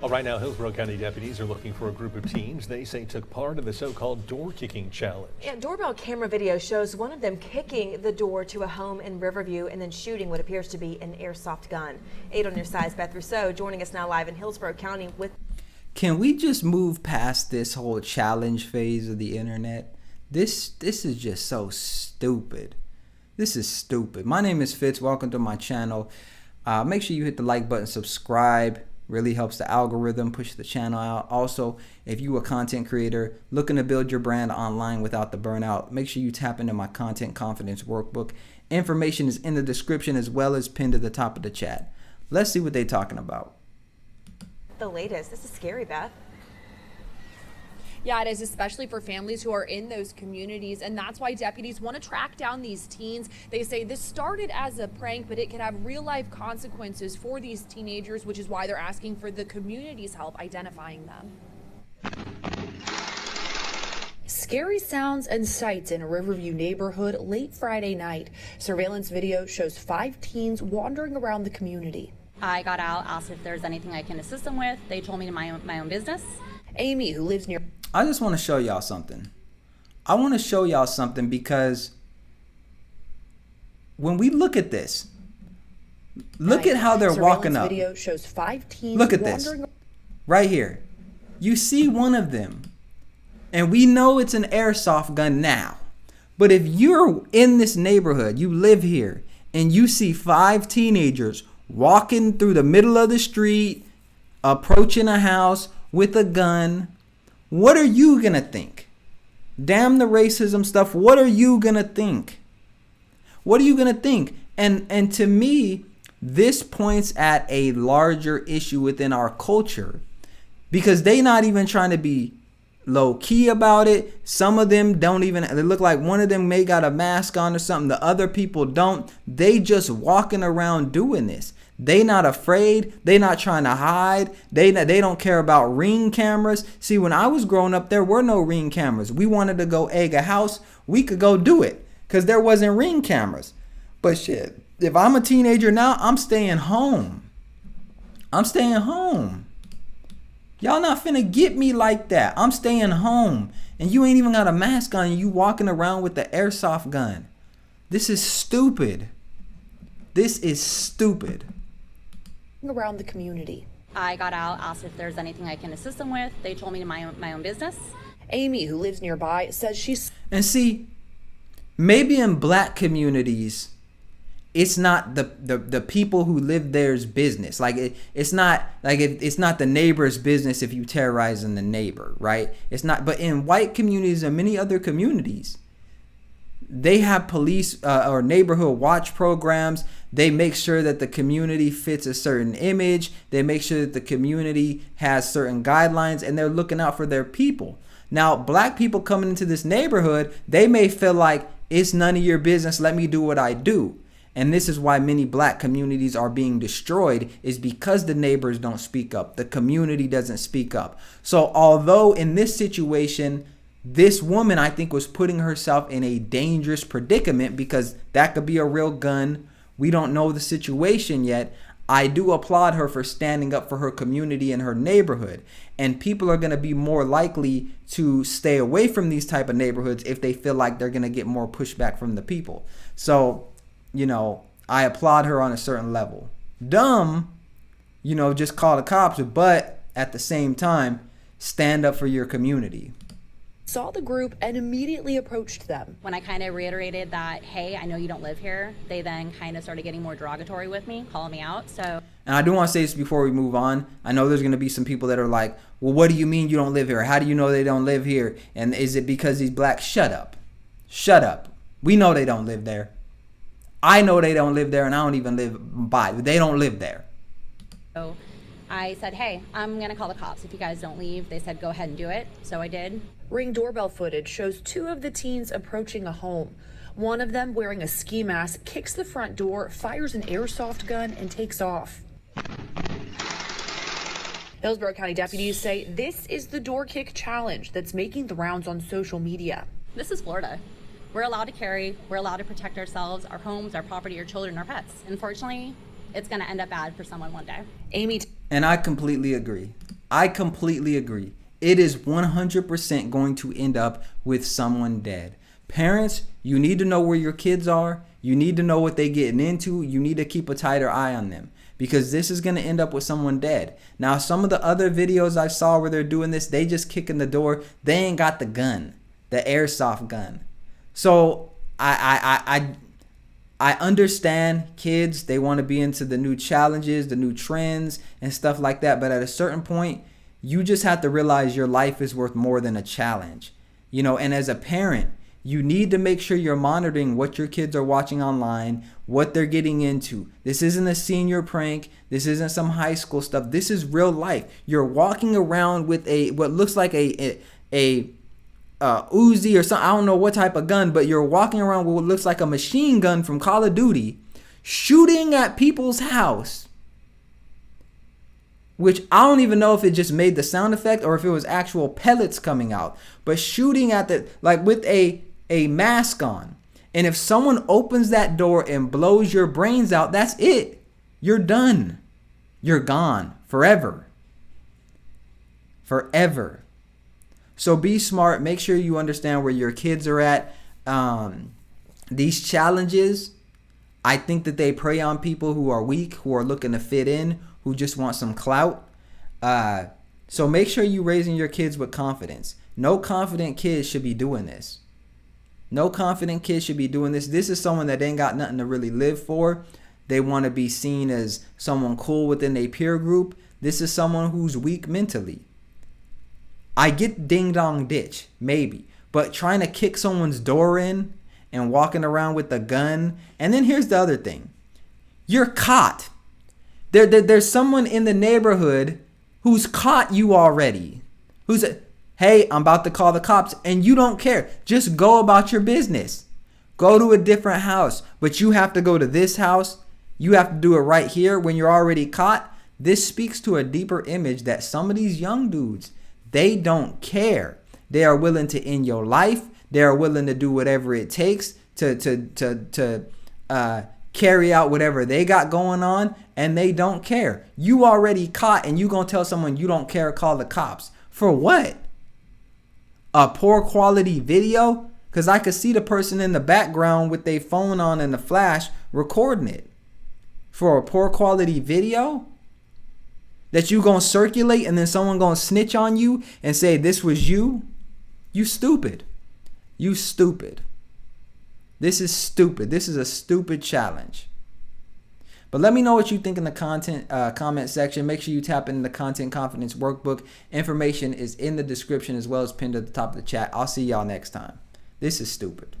Well, right now, Hillsborough County deputies are looking for a group of teens they say took part in the so-called door kicking challenge. Yeah, doorbell camera video shows one of them kicking the door to a home in Riverview and then shooting what appears to be an airsoft gun. 8 on your side's Beth Rousseau joining us now live in Hillsborough County with. Can we just move past this whole challenge phase of the internet? This is just so stupid. This is stupid. My name is Fitz. Welcome to my channel. Make sure you hit the like button, subscribe. Really helps the algorithm push the channel out. Also, if you a content creator looking to build your brand online without the burnout, make sure you tap into my content confidence workbook. Information is in the description as well as pinned to the top of the chat. Let's see what they're talking about. The latest. This is scary, Beth. Yeah, it is, especially for families who are in those communities, and that's why deputies want to track down these teens. They say this started as a prank, but it could have real-life consequences for these teenagers, which is why they're asking for the community's help identifying them. Scary sounds and sights in a Riverview neighborhood late Friday night. Surveillance video shows 5 teens wandering around the community. I got out, asked if there's anything I can assist them with. They told me to mind my own business. Amy, who lives near. I just want to show y'all something. I want to show y'all something because when we look at this, look at how they're walking up. Video shows 5 teens. Look at this right here. You see one of them, and we know it's an airsoft gun now. But if you're in this neighborhood, you live here, and you see 5 teenagers walking through the middle of the street, approaching a house with a gun, what are you gonna think? Damn the racism stuff. What are you gonna think? What are you gonna think? And to me, this points at a larger issue within our culture because they not even trying to be low key about it. Some of them don't even, they look like one of them may got a mask on or something. The other people don't. They just walking around doing this. They not afraid. They not trying to hide. They don't care about Ring cameras. See, when I was growing up, there were no Ring cameras. We wanted to go egg a house. We could go do it because there wasn't Ring cameras. But shit, if I'm a teenager now, I'm staying home. I'm staying home. Y'all not finna get me like that. I'm staying home. And you ain't even got a mask on and you walking around with the airsoft gun. This is stupid. This is stupid. Around the community. I got out, asked if there's anything I can assist them with. They told me to mind my own business. Amy, who lives nearby, says she's. And see, maybe in black communities, it's not the people who live there's business. Like it's not the neighbor's business if you terrorizing the neighbor, right? It's not. But in white communities and many other communities, they have police or neighborhood watch programs. They make sure that the community fits a certain image. They make sure that the community has certain guidelines and they're looking out for their people. Now, black people coming into this neighborhood, they may feel like it's none of your business. Let me do what I do. And this is why many black communities are being destroyed, is because the neighbors don't speak up. The community doesn't speak up. So although in this situation, this woman, I think, was putting herself in a dangerous predicament because that could be a real gun. We don't know the situation yet. I do applaud her for standing up for her community and her neighborhood. And people are going to be more likely to stay away from these type of neighborhoods if they feel like they're going to get more pushback from the people. So, you know, I applaud her on a certain level. Dumb, you know, just call the cops, but at the same time, stand up for your community. Saw the group and immediately approached them. When I kind of reiterated that, hey, I know you don't live here, they then kind of started getting more derogatory with me, calling me out. So, and I do want to say this before we move on. I know there's going to be some people that are like, well, what do you mean you don't live here? How do you know they don't live here? And is it because he's black? Shut up. Shut up. We know they don't live there. I know they don't live there, and I don't even live by. They don't live there. So I said, hey, I'm going to call the cops if you guys don't leave. They said, go ahead and do it. So I did. Ring doorbell footage shows 2 of the teens approaching a home. One of them, wearing a ski mask, kicks the front door, fires an airsoft gun, and takes off. Hillsborough County deputies say this is the door kick challenge that's making the rounds on social media. This is Florida. We're allowed to carry, we're allowed to protect ourselves, our homes, our property, our children, our pets. Unfortunately, it's going to end up bad for someone one day. Amy. And I completely agree. I completely agree. It is 100% going to end up with someone dead. Parents, you need to know where your kids are. You need to know what they're getting into. You need to keep a tighter eye on them, because this is going to end up with someone dead. Now, some of the other videos I saw where they're doing this, they just kick in the door. They ain't got the gun, the airsoft gun. So I understand kids, they want to be into the new challenges, the new trends and stuff like that. But at a certain point, you just have to realize your life is worth more than a challenge. You know, and as a parent, you need to make sure you're monitoring what your kids are watching online, what they're getting into. This isn't a senior prank. This isn't some high school stuff. This is real life. You're walking around with what looks like a Uzi or something. I don't know what type of gun, but you're walking around with what looks like a machine gun from Call of Duty, shooting at people's house. Which I don't even know if it just made the sound effect or if it was actual pellets coming out. But shooting at with a mask on. And if someone opens that door and blows your brains out, that's it. You're done. You're gone forever. Forever. So be smart. Make sure you understand where your kids are at. These challenges, I think that they prey on people who are weak, who are looking to fit in, who just want some clout. So make sure you're raising your kids with confidence. No confident kids should be doing this. No confident kids should be doing this. This is someone that ain't got nothing to really live for. They want to be seen as someone cool within a peer group. This is someone who's weak mentally. I get ding dong ditch, maybe. But trying to kick someone's door in and walking around with a gun. And then here's the other thing. You're caught. There's someone in the neighborhood who's caught you already. Hey, I'm about to call the cops, and you don't care. Just go about your business. Go to a different house, but you have to go to this house. You have to do it right here when you're already caught. This speaks to a deeper image that some of these young dudes, they don't care. They are willing to end your life. They are willing to do whatever it takes to carry out whatever they got going on, and they don't care. You already caught, and you gonna tell someone you don't care, call the cops. For what? A poor quality video? Because I could see the person in the background with their phone on and the flash recording it. For a poor quality video? That you gonna circulate and then someone gonna snitch on you and say this was you? You stupid. You stupid. This is stupid. This is a stupid challenge. But let me know what you think in the comment section. Make sure you tap into the Content Confidence Workbook. Information is in the description as well as pinned at the top of the chat. I'll see y'all next time. This is stupid.